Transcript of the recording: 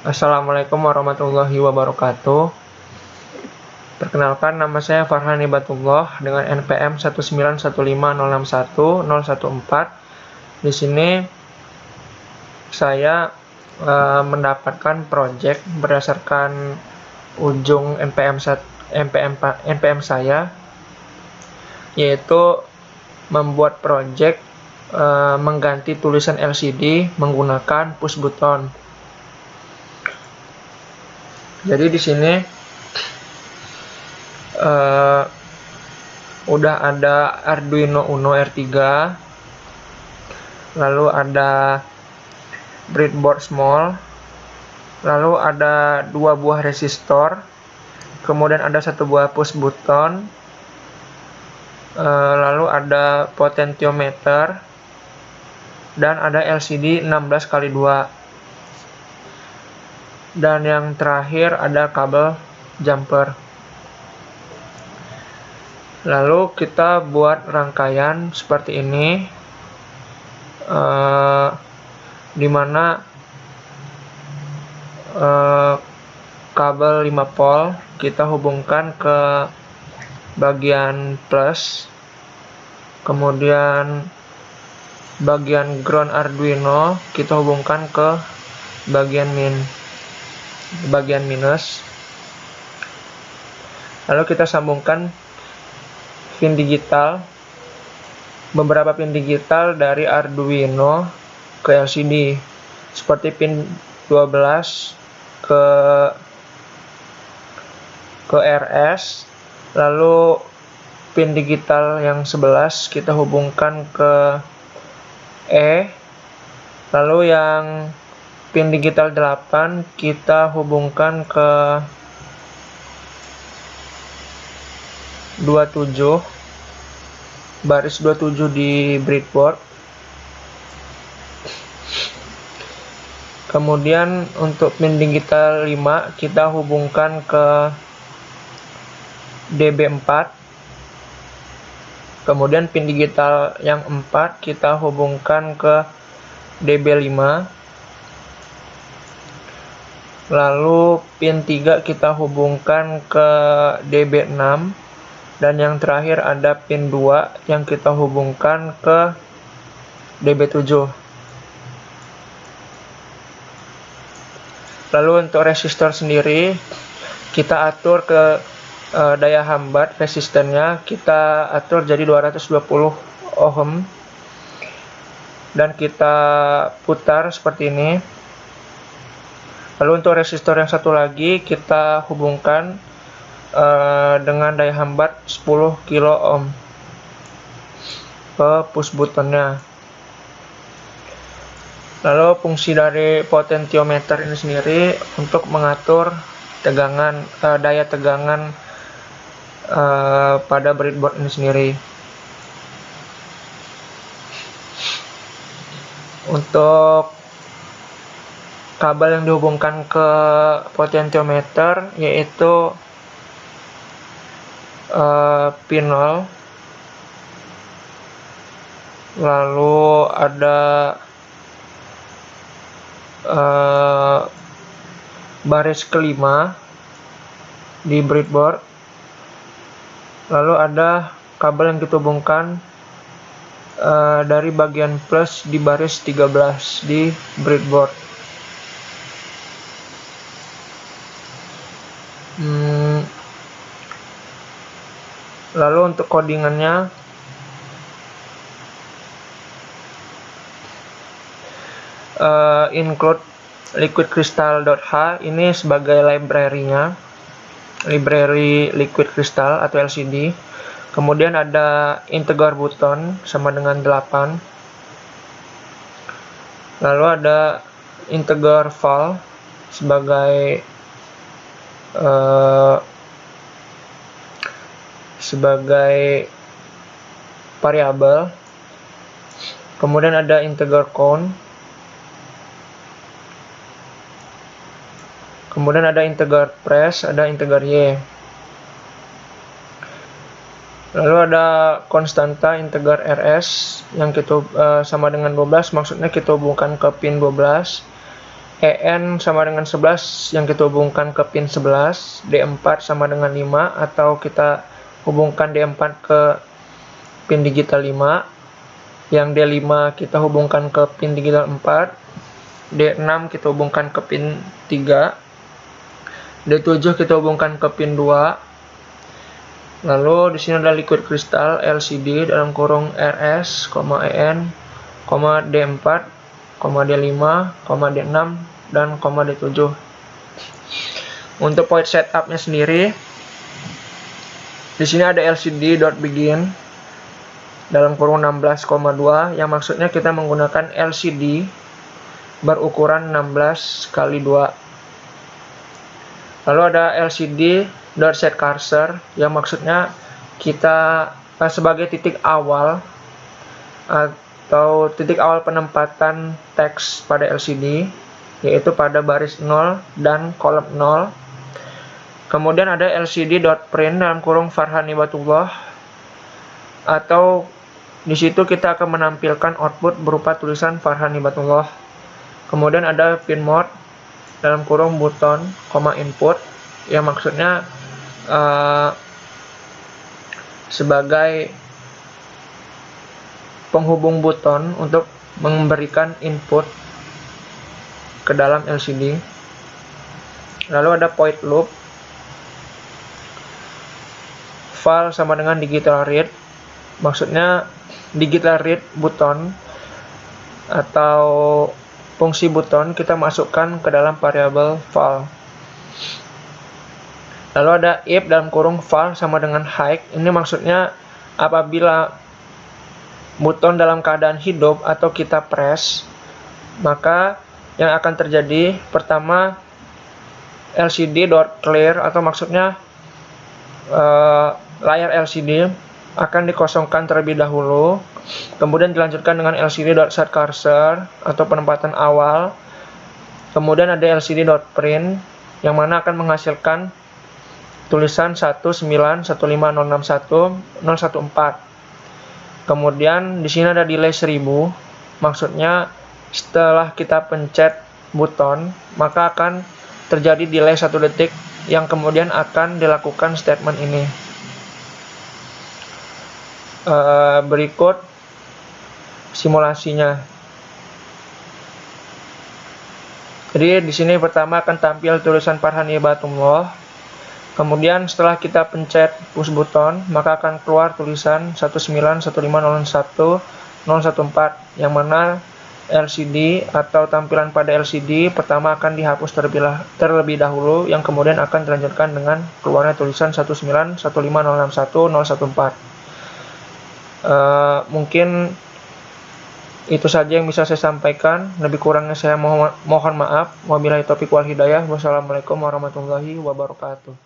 Assalamualaikum warahmatullahi wabarakatuh. Perkenalkan, nama saya Farhan Hibatullah dengan NPM 1915061-014. Di sini saya mendapatkan project berdasarkan ujung NPM saya, yaitu membuat project mengganti tulisan LCD menggunakan push button. Jadi di sini udah ada Arduino Uno R3, lalu ada breadboard small, lalu ada 2 buah resistor, kemudian ada 1 buah push button, lalu ada potentiometer, dan ada LCD 16x2. Dan yang terakhir ada kabel jumper. Lalu kita buat rangkaian seperti ini, dimana kabel 5 volt kita hubungkan ke bagian plus, kemudian bagian ground Arduino kita hubungkan ke bagian minus, lalu kita sambungkan beberapa pin digital dari Arduino ke LCD, seperti pin 12 ke RS, lalu pin digital yang 11 kita hubungkan ke E, lalu yang pin digital 8 kita hubungkan ke 27, baris 27 di breadboard. Kemudian untuk pin digital 5 kita hubungkan ke DB4. Kemudian pin digital yang 4 kita hubungkan ke DB5. Lalu pin 3 kita hubungkan ke DB6, dan yang terakhir ada pin 2 yang kita hubungkan ke DB7. Lalu untuk resistor sendiri kita atur ke daya hambat resistennya, kita atur jadi 220 ohm dan kita putar seperti ini. Lalu untuk resistor yang satu lagi kita hubungkan dengan daya hambat 10 kilo ohm ke push buttonnya. Lalu fungsi dari potentiometer ini sendiri untuk mengatur tegangan, daya tegangan pada breadboard ini sendiri. Untuk kabel yang dihubungkan ke potentiometer yaitu pin 0, lalu ada baris kelima di breadboard, lalu ada kabel yang kita hubungkan dari bagian plus di baris 13 di breadboard. Lalu untuk codingannya include liquidcrystal.h, ini sebagai library-nya, library liquid crystal atau LCD. Kemudian ada integer button sama dengan 8, lalu ada integer val sebagai variabel. Kemudian ada integer count, kemudian ada integer press, ada integer y. Lalu ada konstanta integer rs yang kita sama dengan 12, maksudnya kita hubungkan ke pin 12. EN sama dengan 11 yang kita hubungkan ke pin 11, D4 sama dengan 5 atau kita hubungkan D4 ke pin digital 5, yang D5 kita hubungkan ke pin digital 4, D6 kita hubungkan ke pin 3, D7 kita hubungkan ke pin 2. Lalu di sini ada liquid crystal LCD dalam kurung RS, EN, D4, D5, D6 dan D7. Untuk point setupnya sendiri, di sini ada LCD.begin dalam kurung 16,2 yang maksudnya kita menggunakan LCD berukuran 16 kali 2. Lalu ada LCD.setCursor yang maksudnya kita sebagai titik awal atau titik awal penempatan teks pada LCD, yaitu pada baris 0 dan kolom 0. Kemudian ada LCD.print dalam kurung Farhan Hibatullah, atau di situ kita akan menampilkan output berupa tulisan Farhan Hibatullah. Kemudian ada pin mode dalam kurung button, input, yang maksudnya sebagai penghubung buton untuk memberikan input ke dalam LCD. Lalu ada point loop, file sama dengan digital read, maksudnya digital read button atau fungsi buton kita masukkan ke dalam variabel file. Lalu ada if dalam kurung file sama dengan hide, ini maksudnya apabila buton dalam keadaan hidup atau kita press, maka yang akan terjadi pertama LCD.clear atau maksudnya layar LCD akan dikosongkan terlebih dahulu, kemudian dilanjutkan dengan LCD.setCursor atau penempatan awal, kemudian ada LCD.print yang mana akan menghasilkan tulisan 1915061.014. Kemudian di sini ada delay 1000, maksudnya setelah kita pencet buton maka akan terjadi delay 1 detik yang kemudian akan dilakukan statement ini. Berikut simulasinya. Jadi di sini pertama akan tampil tulisan Farhan Hibatullah. Kemudian setelah kita pencet push button, maka akan keluar tulisan 1915061.014 yang mana LCD atau tampilan pada LCD pertama akan dihapus terlebih dahulu, yang kemudian akan dilanjutkan dengan keluarnya tulisan 1915061.014. Mungkin itu saja yang bisa saya sampaikan. Lebih kurangnya saya mohon maaf. Wabillahi taufiq wal hidayah. Wassalamualaikum warahmatullahi wabarakatuh.